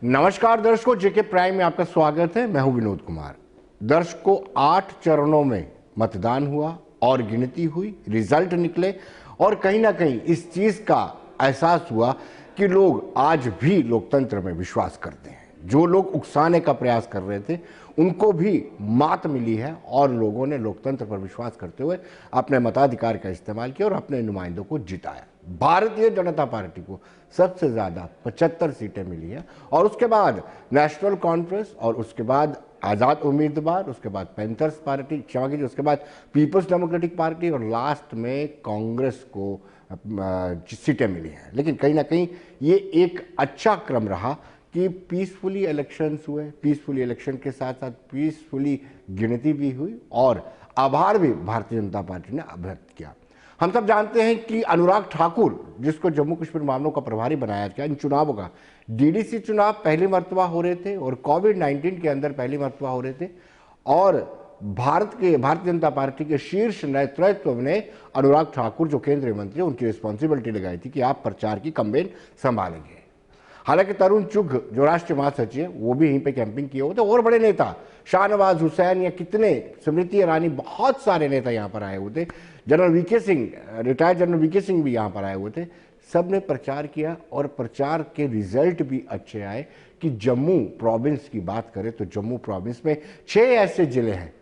नमस्कार दर्शकों, जेके प्राइम में आपका स्वागत है। मैं हूं विनोद कुमार। दर्शकों, 8 चरणों में मतदान हुआ और गिनती हुई, रिजल्ट निकले और कहीं ना कहीं इस चीज का एहसास हुआ कि लोग आज भी लोकतंत्र में विश्वास करते हैं। जो लोग उकसाने का प्रयास कर रहे थे उनको भी मात मिली है और लोगों ने लोकतंत्र पर विश्वास करते हुए अपने मताधिकार का इस्तेमाल किया और अपने नुमाइंदों को जिताया। भारतीय जनता पार्टी को सबसे ज्यादा 75 सीटें मिली है और उसके बाद नेशनल कॉन्फ्रेंस और उसके बाद आजाद उम्मीदवार, उसके बाद पैंथर्स पार्टी, क्षमा कीजिए, उसके बाद पीपल्स डेमोक्रेटिक पार्टी और लास्ट में कांग्रेस को सीटें मिली हैं। लेकिन कहीं ना कहीं ये एक अच्छा क्रम रहा कि पीसफुली इलेक्शंस हुए, पीसफुली इलेक्शन के साथ साथ पीसफुली गिनती भी हुई और आभार भी भारतीय जनता पार्टी ने व्यक्त किया। हम सब जानते हैं कि अनुराग ठाकुर, जिसको जम्मू कश्मीर मामलों का प्रभारी बनाया गया, इन चुनावों का डीडीसी चुनाव पहली मर्तबा हो रहे थे और कोविड-19 के अंदर पहली मर्तबा हो रहे थे और भारतीय जनता पार्टी के शीर्ष नेतृत्व ने अनुराग ठाकुर जो केंद्रीय मंत्री, उनकी रिस्पॉन्सिबिलिटी लगाई थी कि आप प्रचार की कैंपेन संभालेंगे। हालांकि तरुण चुघ जो राष्ट्रीय महासचिव, वो भी यहीं पे कैंपिंग किए हुए थे और बड़े नेता शाहनवाज हुसैन या कितने, स्मृति ईरानी, बहुत सारे नेता यहाँ पर आए हुए थे। General VK Singh, retired general VK Singh भी यहाँ पर आए हुए थे। सब ने प्रचार किया और प्रचार के रिजल्ट भी अच्छे आए कि जम्मू प्रोविंस की बात करें तो जम्मू प्रोविंस में 6 ऐसे जिले हैं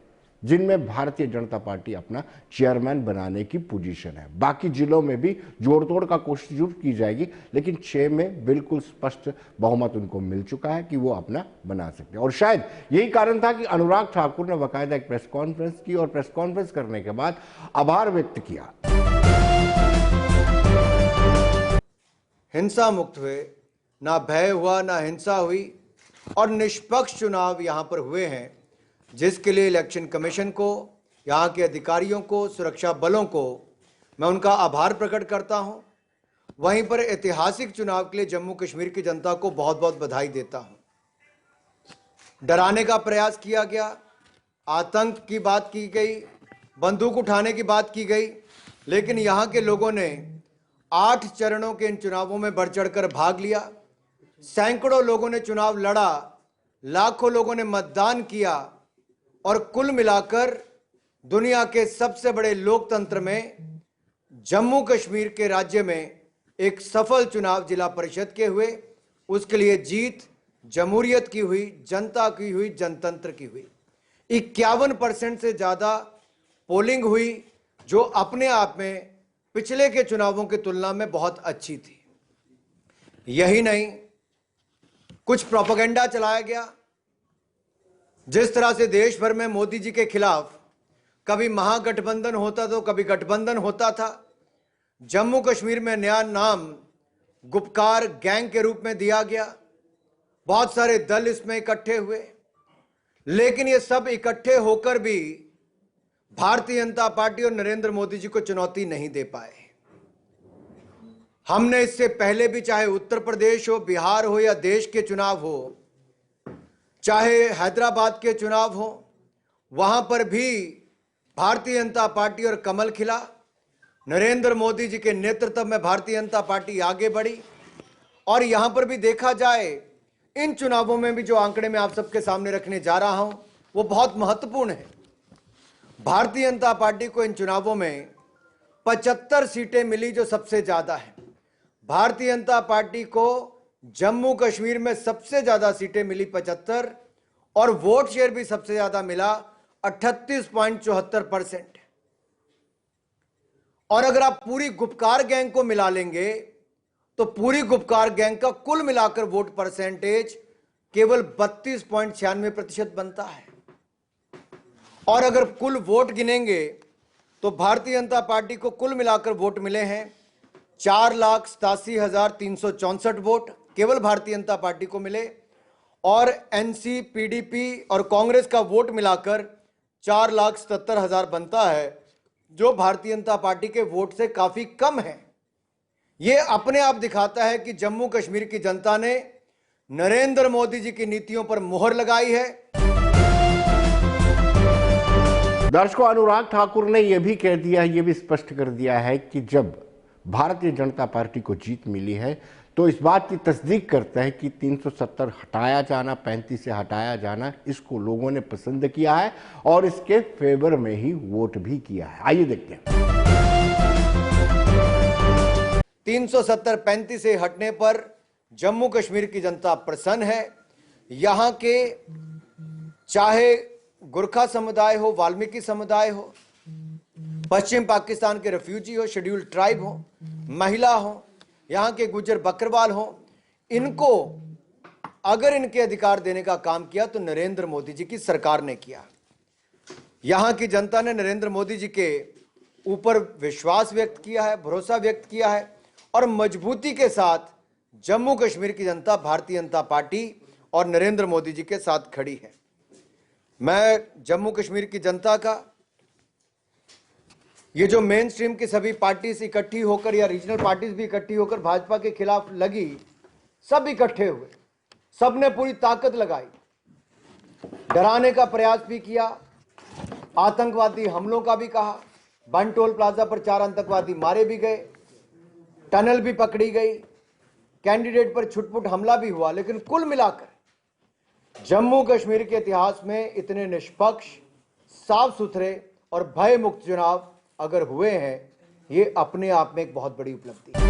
जिनमें भारतीय जनता पार्टी अपना चेयरमैन बनाने की पोजीशन है। बाकी जिलों में भी जोड़ तोड़ का कोशिश जरूर की जाएगी, लेकिन 6 में बिल्कुल स्पष्ट बहुमत उनको मिल चुका है कि वो अपना बना सकते हैं। और शायद यही कारण था कि अनुराग ठाकुर ने बाकायदा एक प्रेस कॉन्फ्रेंस की और प्रेस कॉन्फ्रेंस करने के बाद आभार व्यक्त किया। हिंसा मुक्त हुए, ना भय हुआ, ना हिंसा हुई और निष्पक्ष चुनाव यहां पर हुए हैं, जिसके लिए इलेक्शन कमीशन को, यहाँ के अधिकारियों को, सुरक्षा बलों को मैं उनका आभार प्रकट करता हूँ। वहीं पर ऐतिहासिक चुनाव के लिए जम्मू कश्मीर की जनता को बहुत बहुत बधाई देता हूँ। डराने का प्रयास किया गया, आतंक की बात की गई, बंदूक उठाने की बात की गई, लेकिन यहाँ के लोगों ने 8 चरणों के इन चुनावों में बढ़ चढ़कर भाग लिया। सैकड़ों लोगों ने चुनाव लड़ा, लाखों लोगों ने मतदान किया और कुल मिलाकर दुनिया के सबसे बड़े लोकतंत्र में जम्मू कश्मीर के राज्य में एक सफल चुनाव जिला परिषद के हुए। उसके लिए जीत जमहूरियत की हुई, जनता की हुई, जनतंत्र की हुई। 51% से ज्यादा पोलिंग हुई, जो अपने आप में पिछले के चुनावों की तुलना में बहुत अच्छी थी। यही नहीं, कुछ प्रोपेगेंडा चलाया गया। जिस तरह से देश भर में मोदी जी के खिलाफ कभी महागठबंधन होता तो कभी गठबंधन होता था, जम्मू कश्मीर में नया नाम गुपकार गैंग के रूप में दिया गया। बहुत सारे दल इसमें इकट्ठे हुए, लेकिन ये सब इकट्ठे होकर भी भारतीय जनता पार्टी और नरेंद्र मोदी जी को चुनौती नहीं दे पाए। हमने इससे पहले भी, चाहे उत्तर प्रदेश हो, बिहार हो या देश के चुनाव हो, चाहे हैदराबाद के चुनाव हो, वहां पर भी भारतीय जनता पार्टी और कमल खिला। नरेंद्र मोदी जी के नेतृत्व में भारतीय जनता पार्टी आगे बढ़ी और यहां पर भी देखा जाए, इन चुनावों में भी जो आंकड़े मैं आप सबके सामने रखने जा रहा हूं वो बहुत महत्वपूर्ण है। भारतीय जनता पार्टी को इन चुनावों में 75 सीटें मिली, जो सबसे ज्यादा है। भारतीय जनता पार्टी को जम्मू कश्मीर में सबसे ज्यादा सीटें मिली 75 और वोट शेयर भी सबसे ज्यादा मिला 38.74%। और अगर आप पूरी गुपकार गैंग को मिला लेंगे तो पूरी गुपकार गैंग का कुल मिलाकर वोट परसेंटेज केवल 32.96% बनता है। और अगर कुल वोट गिनेंगे तो भारतीय जनता पार्टी को कुल मिलाकर वोट मिले हैं 4,87,364 वोट केवल भारतीय जनता पार्टी को मिले और एनसी, पीडीपी और कांग्रेस का वोट मिलाकर 4,77,000 बनता है, जो भारतीय जनता पार्टी के वोट से काफी कम है। यह अपने आप दिखाता है कि जम्मू कश्मीर की जनता ने नरेंद्र मोदी जी की नीतियों पर मुहर लगाई है। दर्शकों, अनुराग ठाकुर ने यह भी कह दिया है, यह भी स्पष्ट कर दिया है कि जब भारतीय जनता पार्टी को जीत मिली है तो इस बात की तस्दीक करता है कि 370 हटाया जाना, 35 से हटाया जाना, इसको लोगों ने पसंद किया है और इसके फेवर में ही वोट भी किया है। आइए देखते हैं। 370-35 से हटने पर जम्मू कश्मीर की जनता प्रसन्न है। यहां के चाहे गुरखा समुदाय हो, वाल्मीकि समुदाय हो, पश्चिम पाकिस्तान के रेफ्यूजी हो, शेड्यूल्ड ट्राइब हो, महिला हो, यहां के गुज्जर बकरवाल हो, इनको अगर इनके अधिकार देने का काम किया तो नरेंद्र मोदी जी की सरकार ने किया। यहां की जनता ने नरेंद्र मोदी जी के ऊपर विश्वास व्यक्त किया है, भरोसा व्यक्त किया है और मजबूती के साथ जम्मू कश्मीर की जनता भारतीय जनता पार्टी और नरेंद्र मोदी जी के साथ खड़ी है। मैं जम्मू कश्मीर की जनता का, ये जो मेन स्ट्रीम की सभी पार्टीज इकट्ठी होकर या रीजनल पार्टीज भी इकट्ठी होकर भाजपा के खिलाफ लगी, सब इकट्ठे हुए, सबने पूरी ताकत लगाई, डराने का प्रयास भी किया, आतंकवादी हमलों का भी कहा, बन टोल प्लाजा पर 4 आतंकवादी मारे भी गए, टनल भी पकड़ी गई, कैंडिडेट पर छुटपुट हमला भी हुआ। लेकिन कुल मिलाकर जम्मू कश्मीर के इतिहास में इतने निष्पक्ष, साफ सुथरे और भय मुक्त चुनाव अगर हुए हैं, ये अपने आप में एक बहुत बड़ी उपलब्धि है।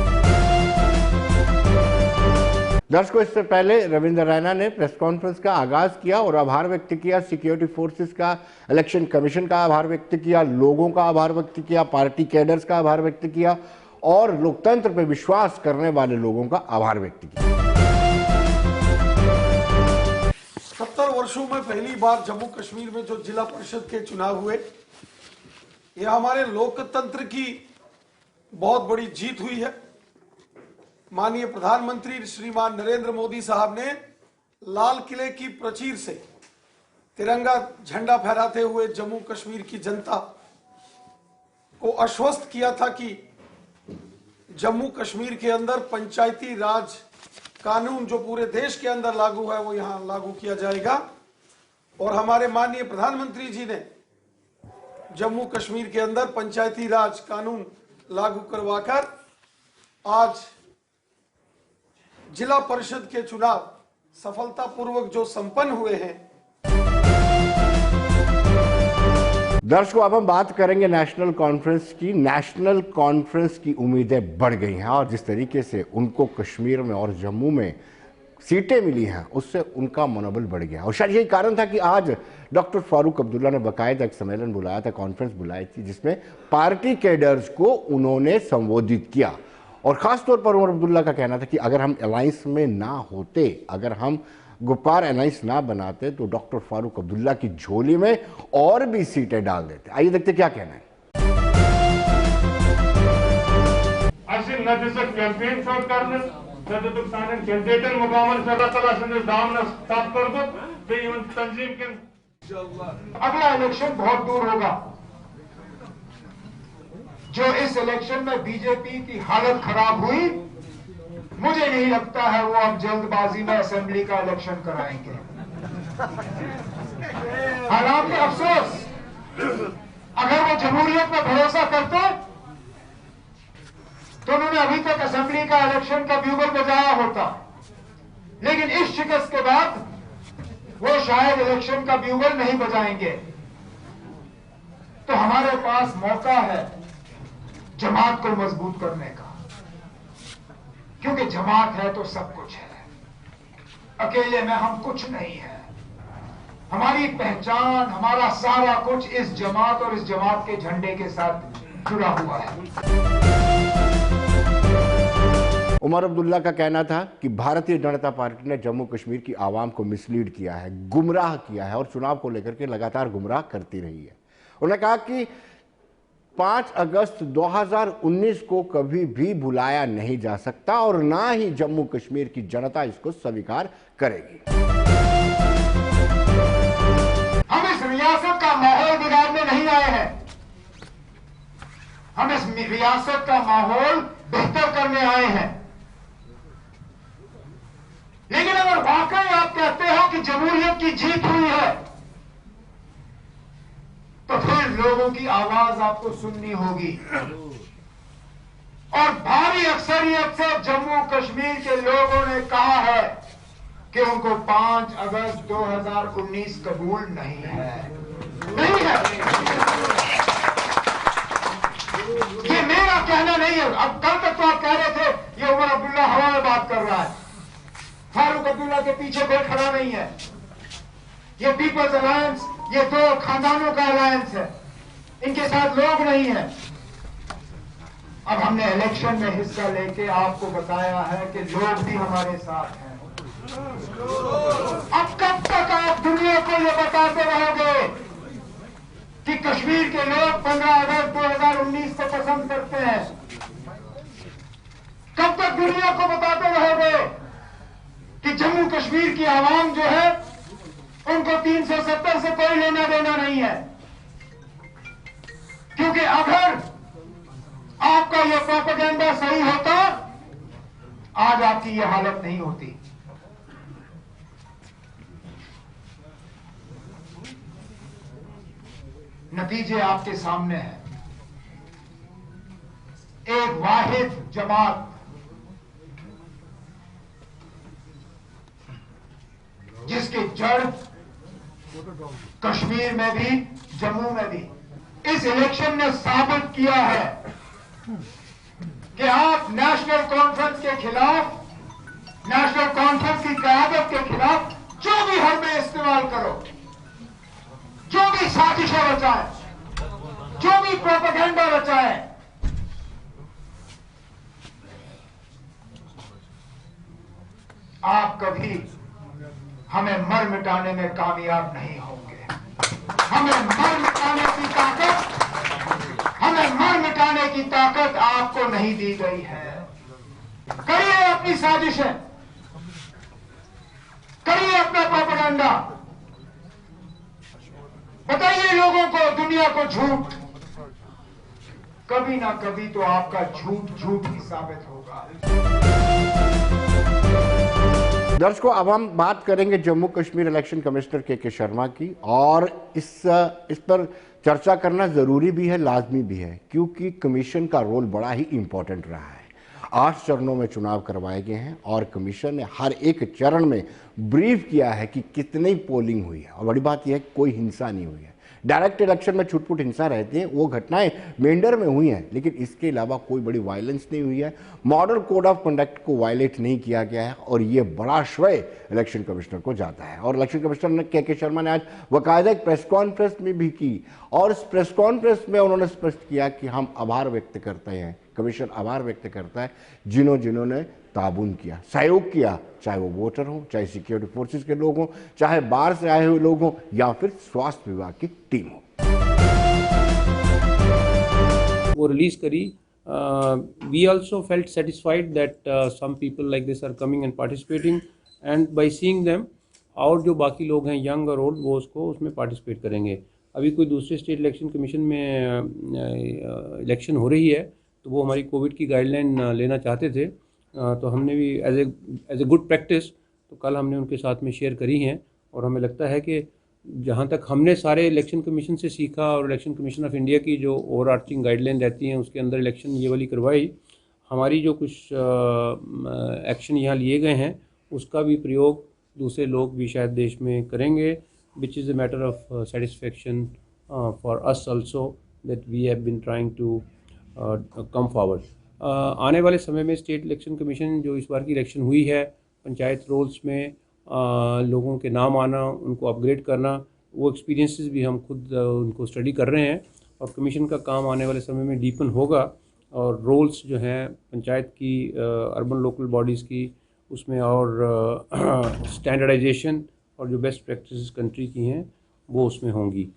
दर्शकों, इससे पहले रविंद्र रैना ने प्रेस कॉन्फ्रेंस का आगाज किया और आभार व्यक्त किया, सिक्योरिटी फोर्सेस का, इलेक्शन कमीशन का आभार व्यक्त किया, लोगों का आभार व्यक्त किया, पार्टी कैडर्स का आभार व्यक्त किया और लोकतंत्र पर विश्वास करने वाले लोगों का आभार व्यक्त किया। 70 वर्षों में पहली बार जम्मू कश्मीर में जो जिला परिषद के चुनाव हुए, यह हमारे लोकतंत्र की बहुत बड़ी जीत हुई है। माननीय प्रधानमंत्री श्रीमान नरेंद्र मोदी साहब ने लाल किले की प्राचीर से तिरंगा झंडा फहराते हुए जम्मू कश्मीर की जनता को आश्वस्त किया था कि जम्मू कश्मीर के अंदर पंचायती राज कानून जो पूरे देश के अंदर लागू है, वो यहां लागू किया जाएगा। और हमारे माननीय प्रधानमंत्री जी ने जम्मू कश्मीर के अंदर पंचायती राज कानून लागू करवाकर आज जिला परिषद के चुनाव सफलतापूर्वक जो संपन्न हुए हैं। दर्शकों, अब हम बात करेंगे नेशनल कॉन्फ्रेंस की। नेशनल कॉन्फ्रेंस की उम्मीदें बढ़ गई हैं और जिस तरीके से उनको कश्मीर में और जम्मू में सीटें मिली हैं, उससे उनका मनोबल बढ़ गया। और शायद यही कारण था कि आज डॉक्टर फारूक अब्दुल्ला ने बाकायदा एक सम्मेलन बुलाया था, कॉन्फ्रेंस बुलाई थी, जिसमें पार्टी कैडर्स को उन्होंने संबोधित किया। और खासतौर पर उमर अब्दुल्ला का कहना था कि अगर हम अलायंस में ना होते, अगर हम गुप्कार अलायंस ना बनाते, तो डॉक्टर फारूक अब्दुल्ला की झोली में और भी सीटें डाल देते। आइए देखते क्या कहना है। अगला इलेक्शन बहुत दूर होगा। जो इस इलेक्शन में बीजेपी की हालत खराब हुई, मुझे नहीं लगता है वो अब जल्दबाजी में असेंबली का इलेक्शन कराएंगे। हालांकि अफसोस, अगर वो जमहूरियत में भरोसा करते तो उन्होंने अभी तक असेंबली का इलेक्शन का ब्यूगल बजाया होता। लेकिन इस शिकस्त के बाद वो शायद इलेक्शन का ब्यूगल नहीं बजाएंगे। तो हमारे पास मौका है जमात को मजबूत करने का, क्योंकि जमात है तो सब कुछ है। अकेले में हम कुछ नहीं है। हमारी पहचान, हमारा सारा कुछ इस जमात और इस जमात के झंडे के साथ जुड़ा हुआ है। उमर अब्दुल्ला का कहना था कि भारतीय जनता पार्टी ने जम्मू कश्मीर की आवाम को मिसलीड किया है, गुमराह किया है और चुनाव को लेकर के लगातार गुमराह करती रही है। उन्होंने कहा कि 5 अगस्त 2019 को कभी भी भुलाया नहीं जा सकता और ना ही जम्मू कश्मीर की जनता इसको स्वीकार करेगी। हम इस रियासत का माहौल बिगाड़ने नहीं आए हैं। हम इस रियासत का माहौल बेहतर करने आए हैं। लेकिन अगर वाकई आप कहते हो कि जमहूरियत की जीत हुई है, तो फिर लोगों की आवाज आपको सुननी होगी और भारी बड़ी अक्सरियत से जम्मू कश्मीर के लोगों ने कहा है कि उनको 5 अगस्त 2019 कबूल नहीं है, नहीं है। ये मेरा कहना नहीं है। अब कल तक तो आप कह रहे थे ये उमर अब्दुल्ला हवा में बात कर रहा है, फारूक अब्दुल्ला के पीछे कोई खड़ा नहीं है, ये पीपल्स अलायंस, ये 2 खानदानों का अलायंस है, इनके साथ लोग नहीं है। अब हमने इलेक्शन में हिस्सा लेके आपको बताया है कि लोग भी हमारे साथ हैं। अब कब तक आप दुनिया को ये बताते रहोगे कि कश्मीर के लोग 15 अगस्त 2019 को पसंद करते हैं? कब तक दुनिया को बताते रहोगे कि जम्मू कश्मीर की आवाम जो है उनको 370 से कोई लेना देना नहीं है? क्योंकि अगर आपका यह प्रोपेगेंडा सही होता, आज आपकी यह हालत नहीं होती। नतीजे आपके सामने हैं। एक वाहिद जमात जिसकी जड़ कश्मीर में भी, जम्मू में भी, इस इलेक्शन ने साबित किया है कि आप नेशनल कॉन्फ्रेंस के खिलाफ, नेशनल कॉन्फ्रेंस की क़यादत के खिलाफ जो भी हरबे इस्तेमाल करो, जो भी साजिशें रचाए, जो भी प्रोपेगेंडा रचाए, आप कभी हमें मर मिटाने में कामयाब नहीं होंगे। हमें मर मिटाने की ताकत, हमें मर मिटाने की ताकत आपको नहीं दी गई है। करिए अपनी साजिशें, करिए अपना प्रोपेगेंडा, बताइए लोगों को, दुनिया को झूठ। कभी ना कभी तो आपका झूठ झूठ ही साबित होगा। दर्शकों, अब हम बात करेंगे जम्मू कश्मीर इलेक्शन कमिश्नर के शर्मा की, और इस पर चर्चा करना ज़रूरी भी है, लाजमी भी है, क्योंकि कमीशन का रोल बड़ा ही इम्पोर्टेंट रहा है। 8 चरणों में चुनाव करवाए गए हैं और कमीशन ने हर एक चरण में ब्रीफ किया है कि कितनी पोलिंग हुई है। और बड़ी बात यह है कि कोई हिंसा नहीं हुई है। डायरेक्ट इलेक्शन में छुटपुट हिंसा रहती है, वो घटनाएं मेंढर में हुई हैं, लेकिन इसके अलावा कोई बड़ी वायलेंस नहीं हुई है। मॉडल कोड ऑफ कंडक्ट को वायलेट नहीं किया गया है, और ये बड़ा श्रेय इलेक्शन कमिश्नर को जाता है। और इलेक्शन कमिश्नर के शर्मा ने आज बाकायदा एक प्रेस कॉन्फ्रेंस में भी की, और इस प्रेस कॉन्फ्रेंस में उन्होंने स्पष्ट किया कि हम आभार व्यक्त करते हैं, कमीशन आभार व्यक्त करता है जिन्होंने ताबून किया, सहयोग किया, चाहे वो वोटर हो, चाहे सिक्योरिटी फोर्सेस के लोग हों, चाहे बाहर से आए हुए लोग हों, या फिर स्वास्थ्य विभाग की टीम हो। वो रिलीज करी। We also felt satisfied that some people like this are coming and participating, and by seeing them, और जो बाकी लोग हैं यंग और ओल्ड, वो उसको उसमें पार्टिसिपेट करेंगे। अभी कोई दूसरे स्टेट इलेक्शन कमीशन में इलेक्शन हो रही है, तो वो हमारी कोविड की गाइडलाइन लेना चाहते थे, तो हमने भी एज ए गुड प्रैक्टिस तो कल हमने उनके साथ में शेयर करी हैं। और हमें लगता है कि जहाँ तक हमने सारे इलेक्शन कमीशन से सीखा और इलेक्शन कमीशन ऑफ इंडिया की जो ओवर आर्चिंग गाइडलाइन रहती हैं उसके अंदर इलेक्शन ये वाली करवाई, हमारी जो कुछ एक्शन यहाँ लिए गए हैं उसका भी प्रयोग दूसरे लोग भी शायद देश में करेंगे, which is a matter of satisfaction for us also that we have been trying to come forward. आने वाले समय में स्टेट इलेक्शन कमीशन जो इस बार की इलेक्शन हुई है, पंचायत रोल्स में लोगों के नाम आना, उनको अपग्रेड करना, वो एक्सपीरियंसेस भी हम खुद उनको स्टडी कर रहे हैं, और कमीशन का काम आने वाले समय में डीपन होगा। और रोल्स जो हैं पंचायत की, अर्बन लोकल बॉडीज़ की, उसमें और स्टैंडर्डाइजेशन और जो बेस्ट प्रैक्टिसेस कंट्री की हैं वो उसमें होंगी।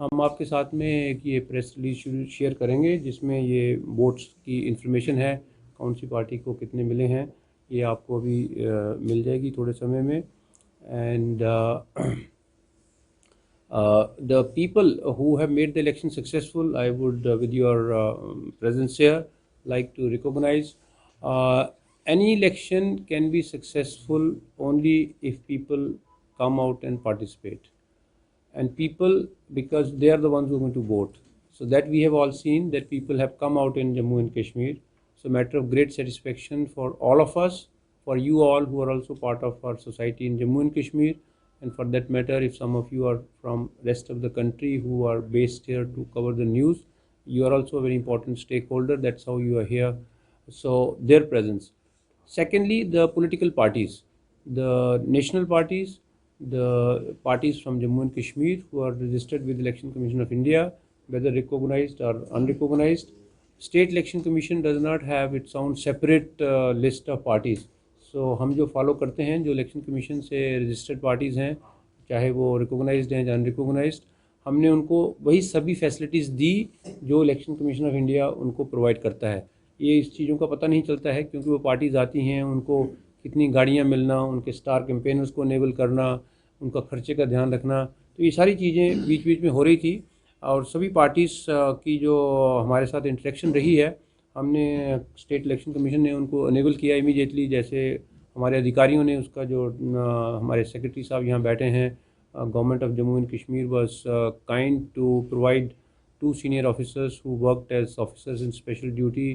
हम आपके साथ में एक ये प्रेस रिलीज शेयर करेंगे जिसमें ये वोट्स की इन्फॉर्मेशन है, कौन सी पार्टी को कितने मिले हैं, ये आपको अभी मिल जाएगी थोड़े समय में। And the people who have made the election successful, I would with your presence here like to recognise any election can be successful only if people come out and participate, and people, because they are the ones who are going to vote, so that we have all seen that people have come out in Jammu and Kashmir It's a matter of great satisfaction for all of us, for you all who are also part of our society in Jammu and Kashmir, and for that matter, if some of you are from rest of the country who are based here to cover the news, you are also a very important stakeholder. That's how you are here. So their presence. Secondly, the political parties, the national parties, the parties from Jammu and Kashmir who are registered with the Election Commission of India, whether recognized or unrecognized. State Election Commission does not have its own separate list of parties. So हम जो follow करते हैं, जो election commission से registered parties हैं, चाहे वो recognised हैं या अनरिकोगनाइज्ड, हमने उनको वही सभी फैसिलिटीज़ दी जो इलेक्शन कमीशन ऑफ इंडिया उनको प्रोवाइड करता है। ये इस चीज़ों का पता नहीं चलता है क्योंकि वो पार्टीज़ आती हैं, उनको कितनी गाड़ियाँ मिलना, उनके स्टार कैंपेनर्स को इनेबल करना, उनका खर्चे का ध्यान रखना, तो ये सारी चीज़ें बीच बीच में हो रही थी। और सभी पार्टीज़ की जो हमारे साथ इंटरेक्शन रही है, हमने स्टेट इलेक्शन कमीशन ने उनको इनेबल किया इमीडिएटली। जैसे हमारे अधिकारियों ने उसका जो हमारे सेक्रेटरी साहब यहाँ बैठे हैं, government of Jammu and Kashmir was kind to provide 2 senior officers who worked as officers in special duty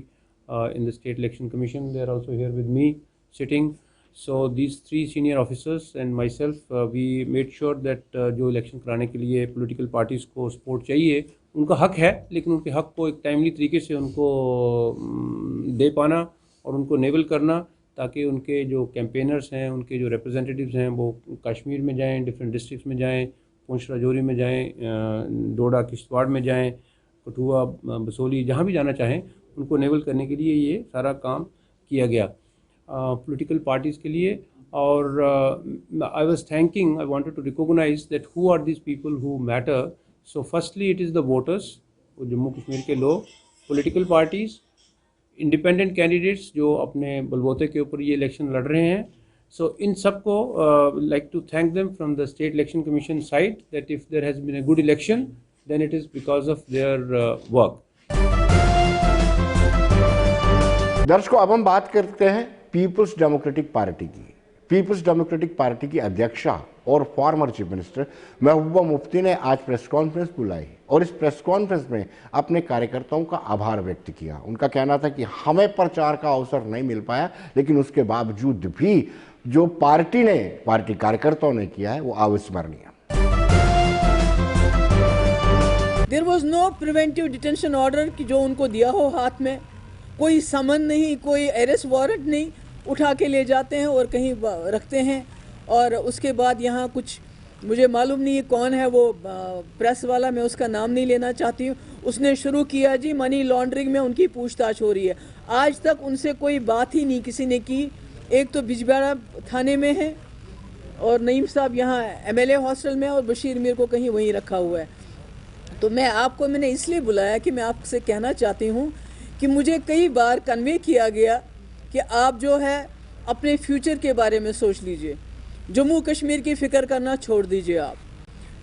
in the state election commission. They are also here with me sitting. So these 3 senior officers and myself, we made sure that जो election कराने के लिए political parties को support चाहिए, उनका हक है, लेकिन उनके हक को एक टाइमली तरीके से उनको दे पाना और उनको इनेबल करना, ताकि उनके जो कैंपेनर्स हैं, उनके जो रिप्रेजेंटेटिव्स हैं, वो कश्मीर में जाएं, डिफरेंट डिस्ट्रिक्ट्स में जाएं, पुंछ राजौरी में जाएं, डोडा किश्तवाड़ में जाएं, कठुआ बसोली, जहाँ भी जाना चाहें, उनको इनेबल करने के लिए ये सारा काम किया गया पॉलिटिकल पार्टीज़ के लिए। और I was thanking, I wanted to recognise that who are this people who matter. So firstly it is the voters, वो जम्मू कश्मीर के लोग, पॉलिटिकल पार्टीज़, इंडिपेंडेंट कैंडिडेट्स जो अपने बलबूते के ऊपर ये इलेक्शन लड़ रहे हैं। सो इन सबको like to thank them from the State Election Commission side that if there has been a good election, then it is because of their work. दर्शकों, अब हम बात करते हैं पीपल्स डेमोक्रेटिक पार्टी की। पीपल्स डेमोक्रेटिक पार्टी की अध्यक्षा और former chief minister Mehbooba Mufti ने आज प्रेस कॉन्फ्रेंस बुलाई और इस प्रेस कॉन्फ्रेंस में अपने कार्यकर्ताओं का आभार व्यक्त किया। उनका कहना था कि हमें प्रचार का अवसर नहीं मिल पाया, लेकिन उसके बावजूद भी जो पार्टी कार्यकर्ताओं ने किया है वो अविस्मरणीय। There was no preventive detention order कि जो उनको दिया हो हाथ में, कोई समन नहीं, कोई अरेस्ट वारंट नहीं, उठा के ले जाते हैं और कहीं रखते हैं। और उसके बाद यहाँ कुछ, मुझे मालूम नहीं है कौन है वो प्रेस वाला, मैं उसका नाम नहीं लेना चाहती हूँ, उसने शुरू किया जी मनी लॉन्ड्रिंग में उनकी पूछताछ हो रही है। आज तक उनसे कोई बात ही नहीं किसी ने की। एक तो बिजबेड़ा थाने में है और नईम साहब यहाँ MLA हॉस्टल में, और बशीर मीर को कहीं वहीं रखा हुआ है। तो मैंने इसलिए बुलाया कि मैं आपसे कहना चाहती हूँ कि मुझे कई बार कन्वे किया गया कि आप जो है अपने फ्यूचर के बारे में सोच लीजिए, जम्मू कश्मीर की फ़िक्र करना छोड़ दीजिए आप।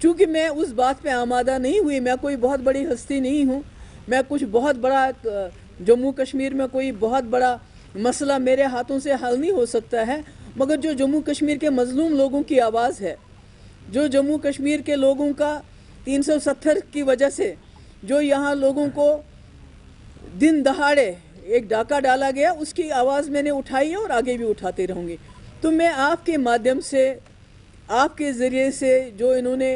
चूँकि मैं उस बात पे आमादा नहीं हुई, मैं कोई बहुत बड़ी हस्ती नहीं हूँ, मैं कुछ बहुत बड़ा जम्मू कश्मीर में कोई बहुत बड़ा मसला मेरे हाथों से हल नहीं हो सकता है, मगर जो जम्मू कश्मीर के मजलूम लोगों की आवाज़ है, जो जम्मू कश्मीर के लोगों का 370 की वजह से जो यहाँ लोगों को दिन दहाड़े एक डाका डाला गया, उसकी आवाज़ मैंने उठाई है और आगे भी उठाते रहूँगी। तो मैं आपके माध्यम से, आपके ज़रिए से, जो इन्होंने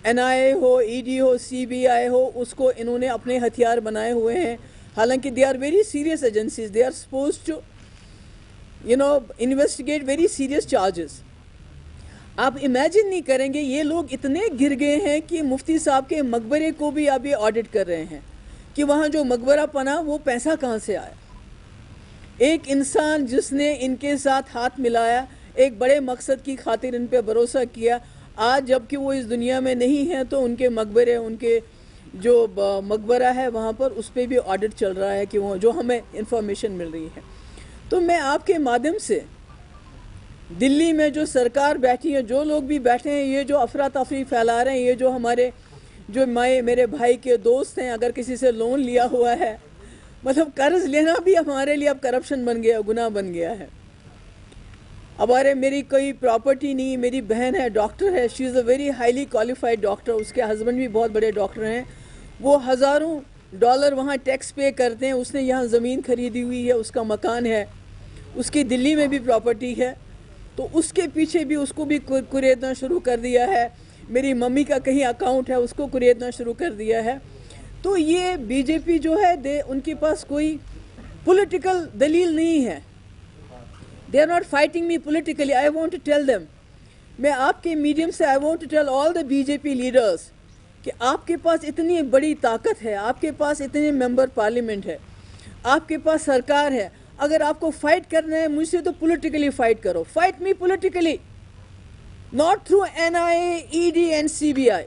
NIA हो, ED हो, CBI हो, उसको इन्होंने अपने हथियार बनाए हुए हैं। हालांकि they are very serious agencies, they are suppose to investigate very serious charges. आप इमेजिन नहीं करेंगे, ये लोग इतने गिर गए हैं कि मुफ्ती साहब के मकबरे को भी अब ये ऑडिट कर रहे हैं कि वहाँ जो मकबरा बना वो पैसा कहाँ से आया। एक इंसान जिसने इनके साथ हाथ मिलाया, एक बड़े मकसद की खातिर इन पे भरोसा किया, आज जबकि वो इस दुनिया में नहीं है, तो उनके मकबरे, उनके जो मकबरा है वहाँ पर, उस पर भी ऑडिट चल रहा है कि वो जो हमें इंफॉर्मेशन मिल रही है। तो मैं आपके माध्यम से दिल्ली में जो सरकार बैठी है, जो लोग भी बैठे हैं, ये जो अफरा तफरी फैला रहे हैं, ये जो हमारे जो मेरे भाई के दोस्त हैं, अगर किसी से लोन लिया हुआ है, मतलब कर्ज लेना भी हमारे लिए अब करप्शन बन गया, गुनाह बन गया है। मेरी कोई प्रॉपर्टी नहीं, मेरी बहन है, डॉक्टर है, she is a very highly qualified doctor, उसके हस्बैंड भी बहुत बड़े डॉक्टर हैं, वो हज़ारों डॉलर वहाँ टैक्स पे करते हैं। उसने यहाँ ज़मीन खरीदी हुई है, उसका मकान है, उसकी दिल्ली में भी प्रॉपर्टी है, तो उसके पीछे भी उसको भी कुरेदना शुरू कर दिया है। मेरी मम्मी का कहीं अकाउंट है, उसको कुरेदना शुरू कर दिया है। तो ये बीजेपी जो है उनके पास कोई पॉलिटिकल दलील नहीं है। They are not fighting me politically. I want to tell them, मैं आपके मीडियम से I want to tell all the BJP leaders कि आपके पास इतनी बड़ी ताकत है, आपके पास इतने मेंबर पार्लियामेंट है, आपके पास सरकार है। अगर आपको फाइट करना है मुझसे तो पॉलिटिकली फाइट करो। Fight me politically, not through NIA, ED and CBI।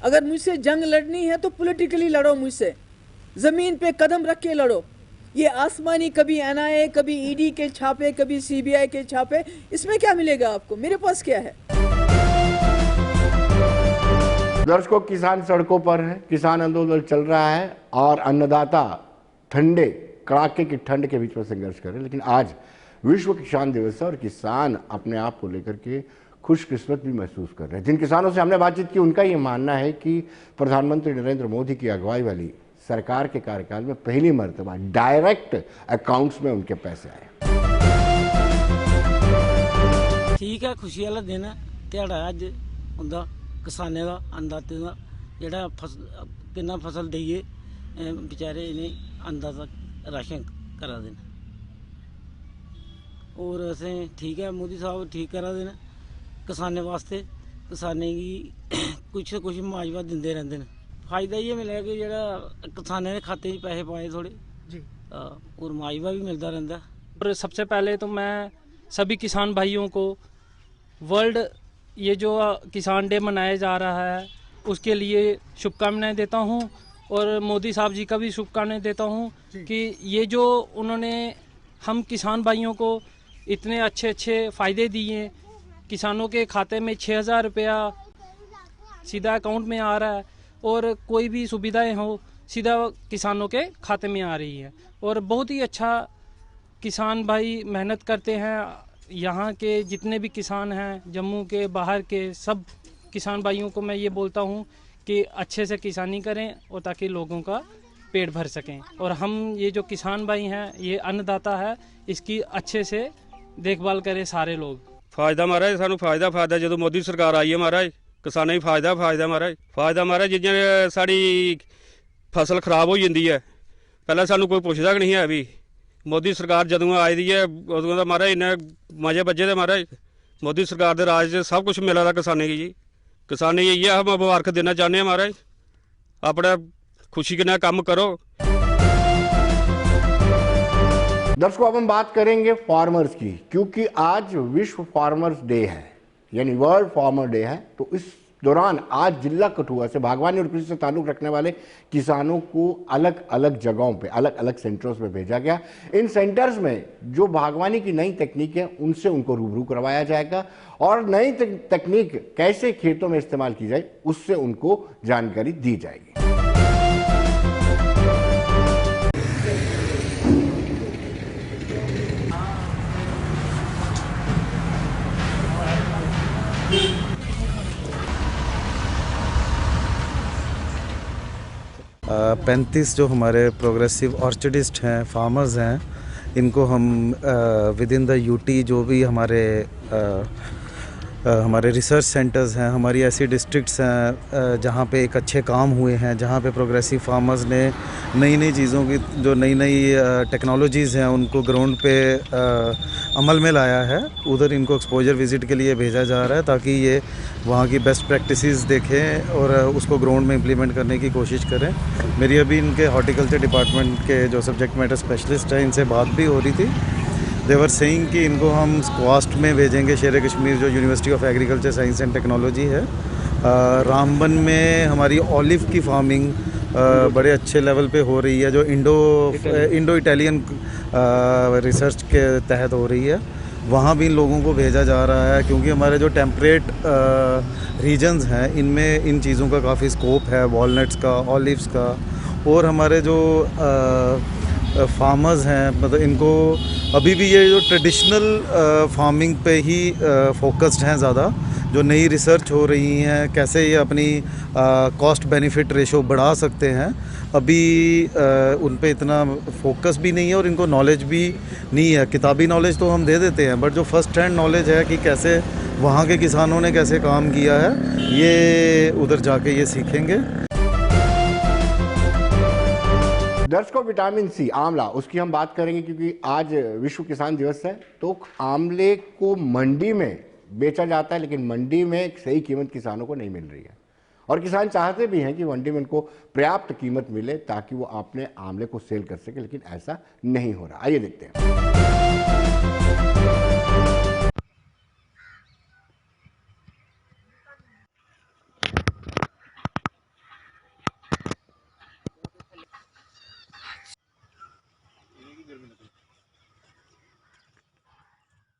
अगर मुझसे जंग लड़नी है तो पॉलिटिकली लड़ो मुझसे, ज़मीन पे कदम रख के लड़ो। ये आसमानी कभी NIA, कभी ED के छापे, कभी CBI के छापे, इसमें क्या मिलेगा आपको? मेरे पास क्या है? दर्शकों, किसान सड़कों पर है, किसान आंदोलन चल रहा है और अन्नदाता ठंडे कड़ाके की ठंड के बीच में संघर्ष कर रहे हैं। लेकिन आज विश्व किसान दिवस है और किसान अपने आप को लेकर के खुशकिस्मत भी महसूस कर रहे हैं। जिन किसानों से हमने बातचीत की उनका ये मानना है कि प्रधानमंत्री नरेंद्र मोदी की अगुवाई वाली सरकार के कार्यकाल में पहली मर्तबा डायरेक्ट अकाउंट्स में उनके पैसे आए। ठीक है, खुशी वाला दिन है, ध्याड़ा अज हुंदा किसाने का, अन्नदाते का, जिहड़ा किन्ना फसल देइए बेचारे इन्हें अन्नदाता राशन करा देन। और असें ठीक है, मोदी साहब ठीक करा देन किसाने वास्ते, किसाने की कुछ मुआवजा दिंदे रहिंदे न। फायदा ये मिलेगा कि जिहड़ा किसाने के खाते च पैसे पाए थोड़े जी, और मुआवजा भी मिलता रहता। और सबसे पहले तो मैं सभी किसान भाइयों को वर्ल्ड ये जो किसान डे मनाया जा रहा है उसके लिए शुभकामनाएं देता हूं, और मोदी साहब जी का भी शुभकामनाएं देता हूं कि ये जो उन्होंने हम किसान भाइयों को इतने अच्छे अच्छे फ़ायदे दिए, किसानों के खाते में 6,000 रुपया सीधा अकाउंट में आ रहा है, और कोई भी सुविधाएं हो सीधा किसानों के खाते में आ रही है। और बहुत ही अच्छा किसान भाई मेहनत करते हैं। यहाँ के जितने भी किसान हैं, जम्मू के, बाहर के, सब किसान भाइयों को मैं ये बोलता हूँ कि अच्छे से किसानी करें और ताकि लोगों का पेट भर सकें। और हम ये जो किसान भाई हैं, ये अन्नदाता है, इसकी अच्छे से देखभाल करें सारे लोग। फायदा महाराज, सानू फायदा जो मोदी सरकार आई है महाराज, किसानों की फायदा महाराज। जि'यां साड़ी फसल खराब हो जाती है, पहले सानू कोई पुछदा नहीं है। भी मोदी सरकार जदों आई दी है उदों दा महाराज इन्ने मजे बजे दे महाराज। मोदी सरकार दे राज च सब कुछ मिला दा किसाने की जी। किसाने यही है, हम मुबारक देना चाहते हैं महाराज, अपना खुशी के ना काम करो। दर्शकों, अब हम बात करेंगे फार्मर्स की, क्योंकि आज विश्व फार्मर्स डे है, यानी वर्ल्ड फार्मर डे है। तो इस दौरान आज जिला कठुआ से बागवानी और कृषि से ताल्लुक रखने वाले किसानों को अलग अलग जगहों पे, अलग अलग सेंटर्स में भेजा गया। इन सेंटर्स में जो बागवानी की नई तकनीक है उनसे उनको रूबरू करवाया जाएगा, और नई तकनीक कैसे खेतों में इस्तेमाल की जाए उससे उनको जानकारी दी जाएगी। पैंतीस जो हमारे प्रोग्रेसिव ऑर्चिडिस्ट हैं, फार्मर्स हैं, इनको हम विद इन द यूटी जो भी हमारे रिसर्च सेंटर्स हैं, हमारी ऐसी डिस्ट्रिक्ट्स हैं जहाँ पे एक अच्छे काम हुए हैं, जहाँ पे प्रोग्रेसिव फार्मर्स ने नई नई चीज़ों की जो नई टेक्नोलॉजीज़ हैं उनको ग्राउंड पे अमल में लाया है, उधर इनको एक्सपोजर विज़िट के लिए भेजा जा रहा है ताकि ये वहाँ की बेस्ट प्रैक्टिसेस देखें और उसको ग्राउंड में इम्प्लीमेंट करने की कोशिश करें। मेरी अभी इनके हॉर्टिकल्चर डिपार्टमेंट के जो सब्जेक्ट मैटर स्पेशलिस्ट हैं इनसे बात भी हो रही थी। देवर सेइंग कि इनको हम स्क्वास्ट में भेजेंगे, शेर कश्मीर जो university of agriculture science and technology है। रामबन में हमारी ऑलिव की फार्मिंग बड़े अच्छे लेवल पे हो रही है, जो इंडो इटालियन रिसर्च के तहत हो रही है। वहाँ भी इन लोगों को भेजा जा रहा है क्योंकि हमारे जो टेम्परेट रीजन्स हैं इनमें इन चीज़ों का काफ़ी स्कोप है, वॉलनट्स का, ऑलिव्स का। और हमारे जो फार्मर्स हैं, मतलब इनको अभी भी ये जो ट्रेडिशनल फार्मिंग पे ही फोकस्ड हैं ज़्यादा। जो नई रिसर्च हो रही हैं कैसे ये अपनी कॉस्ट बेनिफिट रेशो बढ़ा सकते हैं, अभी उन पे इतना फोकस भी नहीं है और इनको नॉलेज भी नहीं है। किताबी नॉलेज तो हम दे देते हैं, बट जो फर्स्ट हैंड नॉलेज है कि कैसे वहाँ के किसानों ने कैसे काम किया है, ये उधर जाके ये सीखेंगे। दर्शकों, विटामिन सी, आंवला, उसकी हम बात करेंगे क्योंकि आज विश्व किसान दिवस है। तो आंवले को मंडी में बेचा जाता है, लेकिन मंडी में एक सही कीमत किसानों को नहीं मिल रही है और किसान चाहते भी हैं कि मंडी में उनको पर्याप्त कीमत मिले ताकि वो अपने आंवले को सेल कर सके, लेकिन ऐसा नहीं हो रहा। आइए देखते हैं।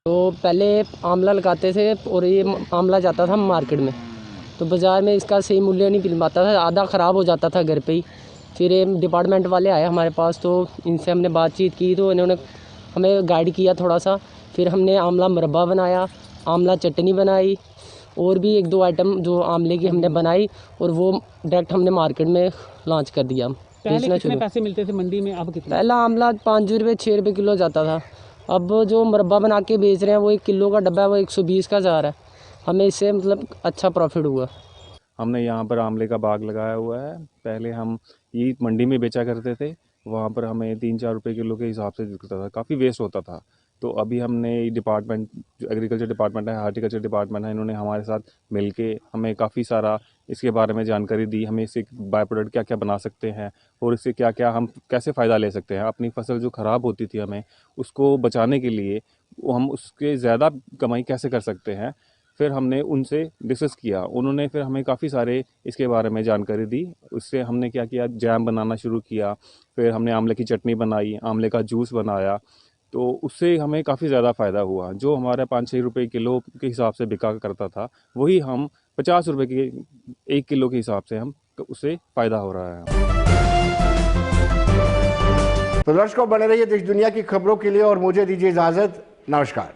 तो पहले आंवला लगाते थे और ये आंवला जाता था मार्केट में, तो बाज़ार में इसका सही मूल्य नहीं मिल पाता था, आधा ख़राब हो जाता था घर पे ही। फिर डिपार्टमेंट वाले आए हमारे पास, तो इनसे हमने बातचीत की, तो इन्होंने हमें गाइड किया थोड़ा सा। फिर हमने आंवला मुरब्बा बनाया, आंवला चटनी बनाई और भी 1-2 आइटम जो आंवले की हमने बनाई और वो डायरेक्ट हमने मार्केट में लॉन्च कर दिया। पहले कितने पैसे मिलते थे मंडी में, अब कितने? पहला आंवला 5 रुपये 6 रुपये किलो जाता था। अब जो मुरब्बा बना के बेच रहे हैं वो 1 किलो का डब्बा है, वो 120 का जा रहा है। हमें इससे मतलब अच्छा प्रॉफिट हुआ। हमने यहाँ पर आंवले का बाग लगाया हुआ है। पहले हम ये मंडी में बेचा करते थे, वहाँ पर हमें 3-4 रुपये किलो के हिसाब से बिकता था, काफ़ी वेस्ट होता था। तो अभी हमने डिपार्टमेंट, जो एग्रीकल्चर डिपार्टमेंट है, हार्टिकल्चर डिपार्टमेंट है, इन्होंने हमारे साथ मिलके हमें काफ़ी सारा इसके बारे में जानकारी दी। हमें इससे बाय प्रोडक्ट क्या क्या बना सकते हैं और इससे क्या क्या हम कैसे फ़ायदा ले सकते हैं। अपनी फसल जो ख़राब होती थी हमें उसको बचाने के लिए हम उसके ज़्यादा कमाई कैसे कर सकते हैं, फिर हमने उनसे डिस्कस किया। उन्होंने फिर हमें काफ़ी सारे इसके बारे में जानकारी दी। उससे हमने क्या किया, जैम बनाना शुरू किया, फिर हमने आंवले की चटनी बनाई, आंवले का जूस बनाया। तो उससे हमें काफ़ी ज़्यादा फ़ायदा हुआ। जो हमारा 5-6 रुपये किलो के हिसाब से बिका करता था, वही हम 50 रुपये के 1 किलो के हिसाब से हम उससे फ़ायदा हो रहा है। तो दर्शकों, बने रहिए देश दुनिया की खबरों के लिए और मुझे दीजिए इजाज़त। नमस्कार।